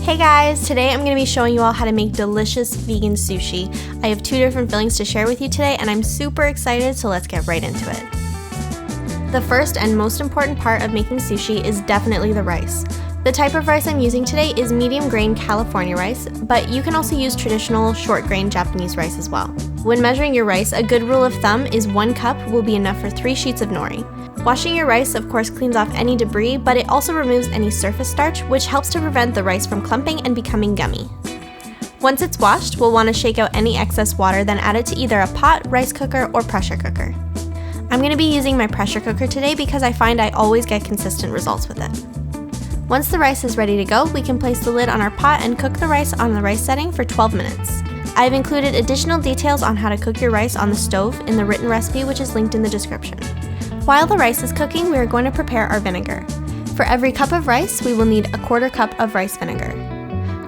Hey guys, today I'm going to be showing you all how to make delicious vegan sushi. I have 2 different fillings to share with you today and I'm super excited, so let's get right into it. The first and most important part of making sushi is definitely the rice. The type of rice I'm using today is medium grain California rice, but you can also use traditional short grain Japanese rice as well. When measuring your rice, a good rule of thumb is 1 cup will be enough for 3 sheets of nori. Washing your rice of course cleans off any debris, but it also removes any surface starch, which helps to prevent the rice from clumping and becoming gummy. Once it's washed, we'll want to shake out any excess water, then add it to either a pot, rice cooker, or pressure cooker. I'm going to be using my pressure cooker today because I find I always get consistent results with it. Once the rice is ready to go, we can place the lid on our pot and cook the rice on the rice setting for 12 minutes. I've included additional details on how to cook your rice on the stove in the written recipe, which is linked in the description. While the rice is cooking, we are going to prepare our vinegar. For every cup of rice, we will need a 1/4 cup of rice vinegar.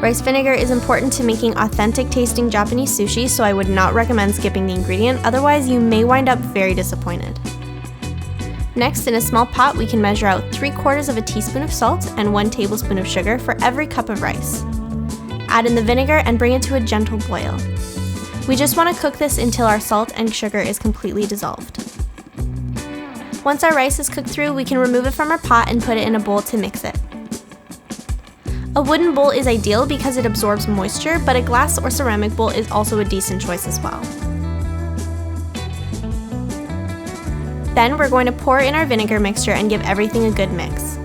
Rice vinegar is important to making authentic tasting Japanese sushi, so I would not recommend skipping the ingredient, otherwise you may wind up very disappointed. Next, in a small pot, we can measure out 3/4 of a teaspoon of salt and 1 tablespoon of sugar for every cup of rice. Add in the vinegar and bring it to a gentle boil. We just want to cook this until our salt and sugar is completely dissolved. Once our rice is cooked through, we can remove it from our pot and put it in a bowl to mix it. A wooden bowl is ideal because it absorbs moisture, but a glass or ceramic bowl is also a decent choice as well. Then we're going to pour in our vinegar mixture and give everything a good mix.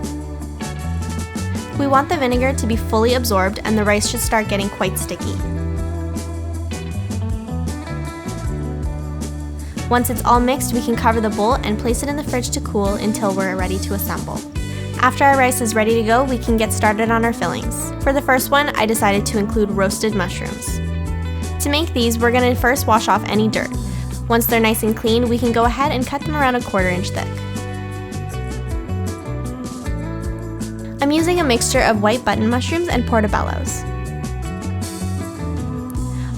We want the vinegar to be fully absorbed and the rice should start getting quite sticky. Once it's all mixed, we can cover the bowl and place it in the fridge to cool until we're ready to assemble. After our rice is ready to go, we can get started on our fillings. For the first one, I decided to include roasted mushrooms. To make these, we're going to first wash off any dirt. Once they're nice and clean, we can go ahead and cut them around a 1/4 inch thick. I'm using a mixture of white button mushrooms and portobellos.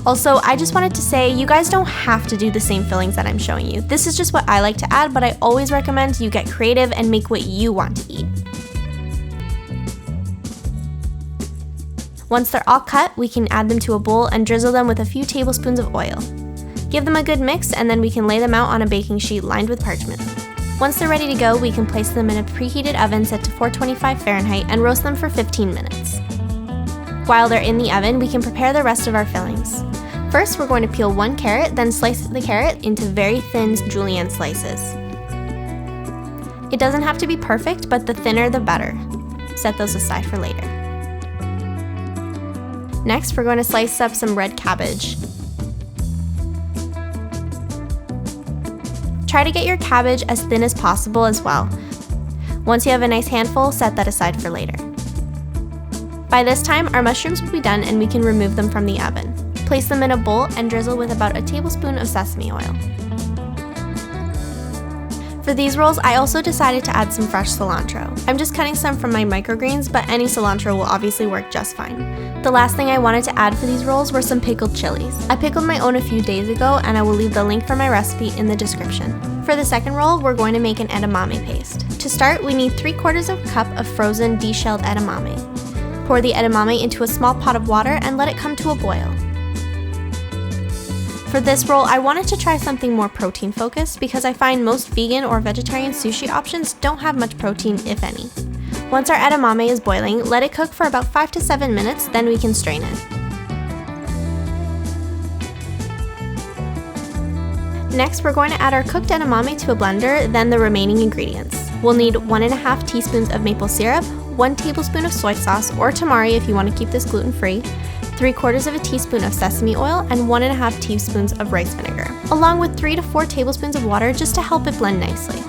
Also, I just wanted to say, you guys don't have to do the same fillings that I'm showing you. This is just what I like to add, but I always recommend you get creative and make what you want to eat. Once they're all cut, we can add them to a bowl and drizzle them with a few tablespoons of oil. Give them a good mix and then we can lay them out on a baking sheet lined with parchment. Once they're ready to go, we can place them in a preheated oven set to 425 Fahrenheit and roast them for 15 minutes. While they're in the oven, we can prepare the rest of our fillings. First, we're going to peel 1 carrot, then slice the carrot into very thin julienne slices. It doesn't have to be perfect, but the thinner the better. Set those aside for later. Next, we're going to slice up some red cabbage. Try to get your cabbage as thin as possible as well. Once you have a nice handful, set that aside for later. By this time, our mushrooms will be done and we can remove them from the oven. Place them in a bowl and drizzle with about a tablespoon of sesame oil. For these rolls, I also decided to add some fresh cilantro. I'm just cutting some from my microgreens, but any cilantro will obviously work just fine. The last thing I wanted to add for these rolls were some pickled chilies. I pickled my own a few days ago and I will leave the link for my recipe in the description. For the second roll, we're going to make an edamame paste. To start, we need 3/4 of a cup of frozen deshelled edamame. Pour the edamame into a small pot of water and let it come to a boil. For this roll, I wanted to try something more protein focused because I find most vegan or vegetarian sushi options don't have much protein, if any. Once our edamame is boiling, let it cook for about 5 to 7 minutes, then we can strain it. Next, we're going to add our cooked edamame to a blender, then the remaining ingredients. We'll need 1.5 teaspoons of maple syrup, 1 tablespoon of soy sauce, or tamari if you want to keep this gluten-free, 3/4 of a teaspoon of sesame oil, and 1.5 teaspoons of rice vinegar, along with 3 to 4 tablespoons of water just to help it blend nicely.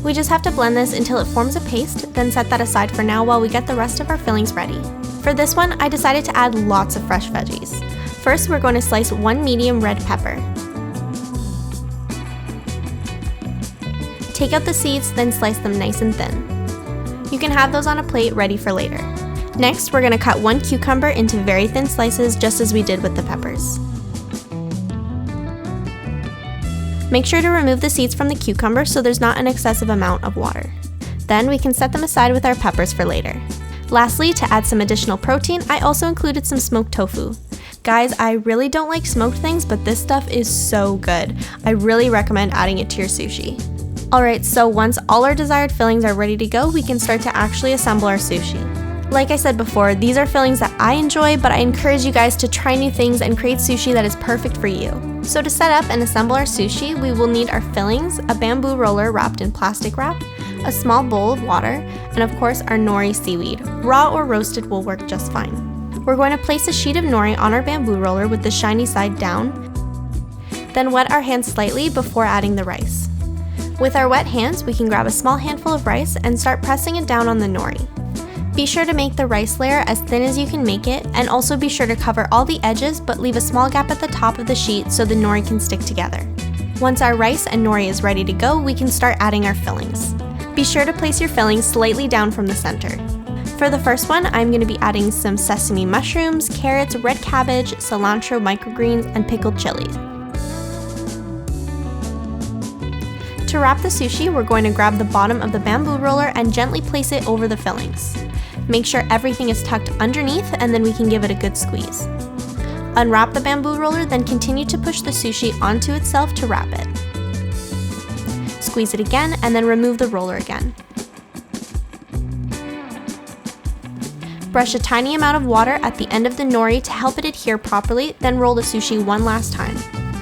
We just have to blend this until it forms a paste, then set that aside for now while we get the rest of our fillings ready. For this one, I decided to add lots of fresh veggies. First, we're going to slice 1 medium red pepper. Take out the seeds, then slice them nice and thin. You can have those on a plate ready for later. Next, we're going to cut 1 cucumber into very thin slices just as we did with the peppers. Make sure to remove the seeds from the cucumber so there's not an excessive amount of water. Then we can set them aside with our peppers for later. Lastly, to add some additional protein, I also included some smoked tofu. Guys, I really don't like smoked things, but this stuff is so good. I really recommend adding it to your sushi. Alright, so once all our desired fillings are ready to go, we can start to actually assemble our sushi. Like I said before, these are fillings that I enjoy, but I encourage you guys to try new things and create sushi that is perfect for you. So to set up and assemble our sushi, we will need our fillings, a bamboo roller wrapped in plastic wrap, a small bowl of water, and of course our nori seaweed. Raw or roasted will work just fine. We're going to place a sheet of nori on our bamboo roller with the shiny side down, then wet our hands slightly before adding the rice. With our wet hands, we can grab a small handful of rice and start pressing it down on the nori. Be sure to make the rice layer as thin as you can make it, and also be sure to cover all the edges but leave a small gap at the top of the sheet so the nori can stick together. Once our rice and nori is ready to go, we can start adding our fillings. Be sure to place your fillings slightly down from the center. For the first one, I'm going to be adding some sesame mushrooms, carrots, red cabbage, cilantro microgreens, and pickled chilies. To wrap the sushi, we're going to grab the bottom of the bamboo roller and gently place it over the fillings. Make sure everything is tucked underneath, and then we can give it a good squeeze. Unwrap the bamboo roller, then continue to push the sushi onto itself to wrap it. Squeeze it again, and then remove the roller again. Brush a tiny amount of water at the end of the nori to help it adhere properly, then roll the sushi one last time.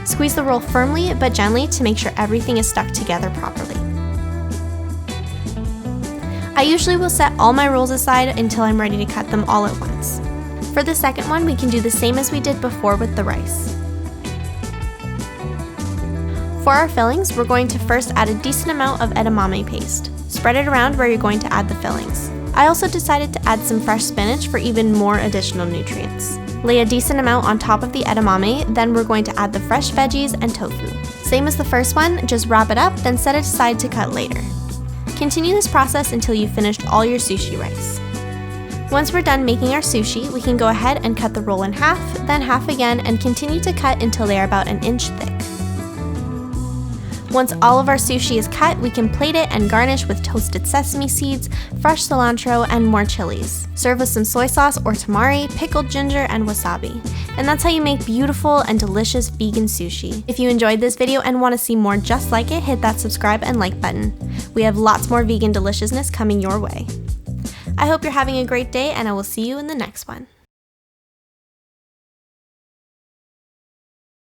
Squeeze the roll firmly but gently to make sure everything is stuck together properly. I usually will set all my rolls aside until I'm ready to cut them all at once. For the second one, we can do the same as we did before with the rice. For our fillings, we're going to first add a decent amount of edamame paste. Spread it around where you're going to add the fillings. I also decided to add some fresh spinach for even more additional nutrients. Lay a decent amount on top of the edamame, then we're going to add the fresh veggies and tofu. Same as the first one, just wrap it up, then set it aside to cut later. Continue this process until you've finished all your sushi rice. Once we're done making our sushi, we can go ahead and cut the roll in half, then half again, and continue to cut until they are about an inch thick. Once all of our sushi is cut, we can plate it and garnish with toasted sesame seeds, fresh cilantro, and more chilies. Serve with some soy sauce or tamari, pickled ginger, and wasabi. And that's how you make beautiful and delicious vegan sushi. If you enjoyed this video and want to see more just like it, hit that subscribe and like button. We have lots more vegan deliciousness coming your way. I hope you're having a great day, and I will see you in the next one.